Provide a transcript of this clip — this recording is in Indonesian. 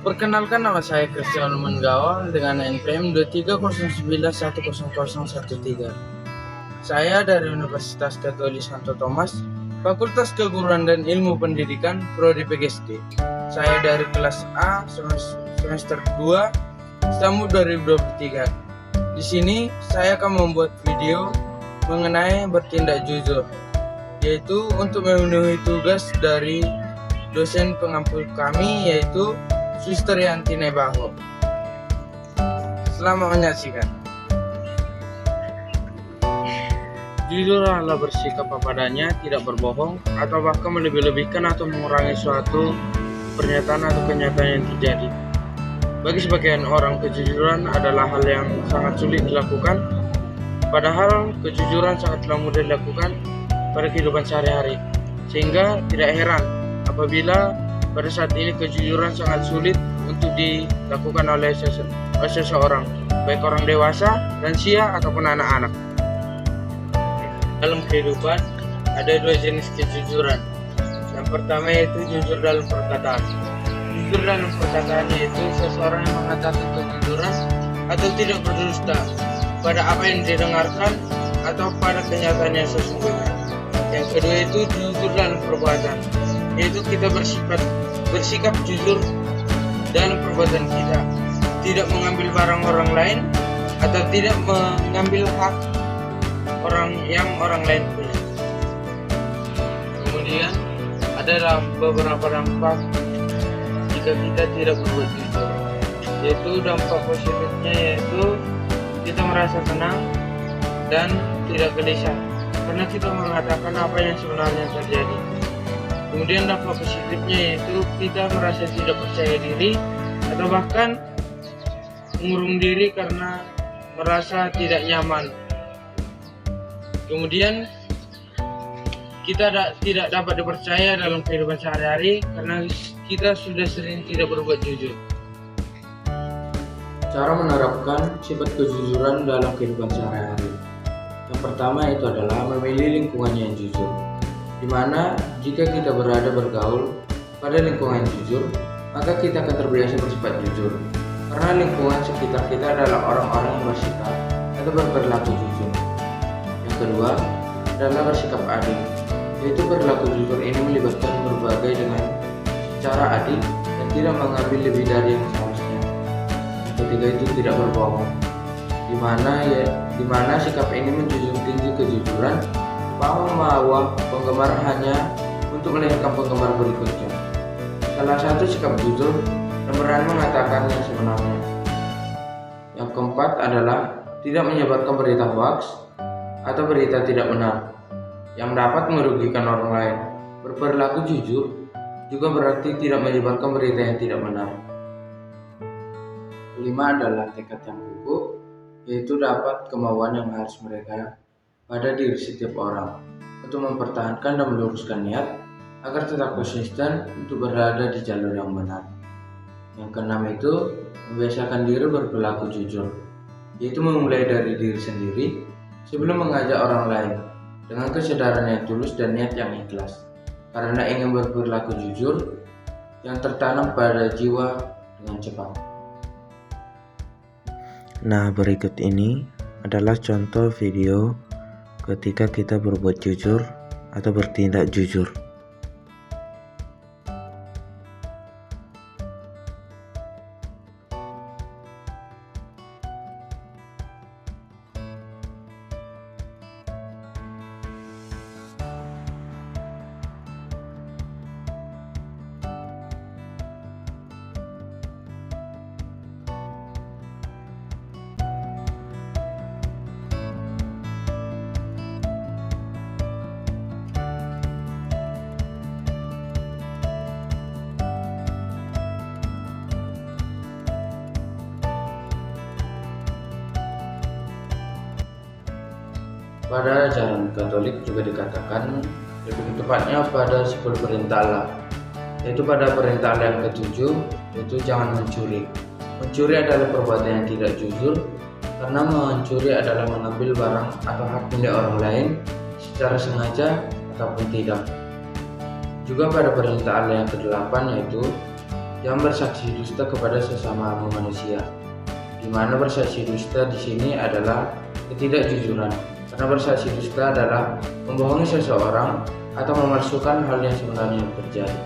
Perkenalkan, nama saya Cristiano Menggawang dengan NPM 230910013. Saya dari Universitas Katolik Santo Thomas, Fakultas Keguruan dan Ilmu Pendidikan, Prodi PGSD. Saya dari kelas A semester 2, Sambut 2023. Di sini saya akan membuat video mengenai bertindak jujur, yaitu untuk memenuhi tugas dari dosen pengampu kami, yaitu Suster Yanti Nebaho. Selamat menyaksikan. Jujurlah bersikap apa adanya, tidak berbohong, atau bahkan melebih-lebihkan atau mengurangi suatu pernyataan atau kenyataan yang terjadi. Bagi sebagian orang, kejujuran adalah hal yang sangat sulit dilakukan, padahal kejujuran sangatlah mudah dilakukan pada kehidupan sehari-hari. Sehingga tidak heran apabila pada saat ini kejujuran sangat sulit untuk dilakukan oleh seseorang, baik orang dewasa, lansia, ataupun anak-anak. Dalam kehidupan ada dua jenis kejujuran. Yang pertama yaitu jujur dalam perkataan. Jujur dalam perkataan yaitu seseorang yang mengatakan kejujuran atau tidak berdusta pada apa yang didengarkan atau pada kenyataan yang sesungguhnya. Yang kedua itu jujur dalam perbuatan, yaitu kita bersikap jujur dalam perbuatan kita, tidak mengambil barang orang lain atau tidak mengambil hak orang lain punya. Kemudian adalah beberapa dampak jika kita tidak berbuat jujur, yaitu dampak positifnya yaitu kita merasa tenang dan tidak gelisah karena kita mengatakan apa yang sebenarnya terjadi. Kemudian dampak positifnya yaitu kita merasa tidak percaya diri atau bahkan mengurung diri karena merasa tidak nyaman. Kemudian kita tidak dapat dipercaya dalam kehidupan sehari-hari karena kita sudah sering tidak berbuat jujur. Cara menerapkan sifat kejujuran dalam kehidupan sehari-hari. Yang pertama itu adalah memilih lingkungan yang jujur, di mana jika kita bergaul pada lingkungan yang jujur, maka kita akan terbiasa bersifat jujur. Karena lingkungan sekitar kita adalah orang-orang yang bersikap atau berperilaku jujur. Yang kedua adalah bersikap adil, yaitu perilaku jujur ini melibatkan berbagai dengan secara adil dan tidak mengambil lebih dari yang seharusnya. Yang ketiga itu tidak berbohong, di mana sikap ini menjunjung tinggi kejujuran, bahwa penggemar hanya untuk melihatkan penggemar berikutnya. Salah satu sikap jujur dan berani mengatakan yang sebenarnya. Yang keempat adalah tidak menyebarkan berita hoax atau berita tidak benar yang dapat merugikan orang lain. Berperilaku jujur juga berarti tidak menyebarkan berita yang tidak benar. Kelima adalah tekad yang kukuh, yaitu dapat kemauan yang harus mereka pada diri setiap orang untuk mempertahankan dan meluruskan niat agar tetap konsisten untuk berada di jalur yang benar. Yang keenam itu membiasakan diri berperilaku jujur, yaitu memulai dari diri sendiri sebelum mengajak orang lain dengan kesadaran yang tulus dan niat yang ikhlas, karena ingin berperilaku jujur yang tertanam pada jiwa dengan cepat. Nah, berikut ini adalah contoh video ketika kita berbuat jujur atau bertindak jujur. Pada ajaran Katolik juga dikatakan, lebih tepatnya pada 10 perintah Allah, yaitu pada perintah Allah yang ke-7, yaitu jangan mencuri. Mencuri adalah perbuatan yang tidak jujur, karena mencuri adalah mengambil barang atau hak milik orang lain secara sengaja ataupun tidak. Juga pada perintah Allah yang ke-8, yaitu Jangan bersaksi dusta kepada sesama manusia. Di mana bersaksi dusta di sini adalah ketidakjujuran. Karena bersaksi dusta adalah membohongi seseorang atau memalsukan hal yang sebenarnya terjadi.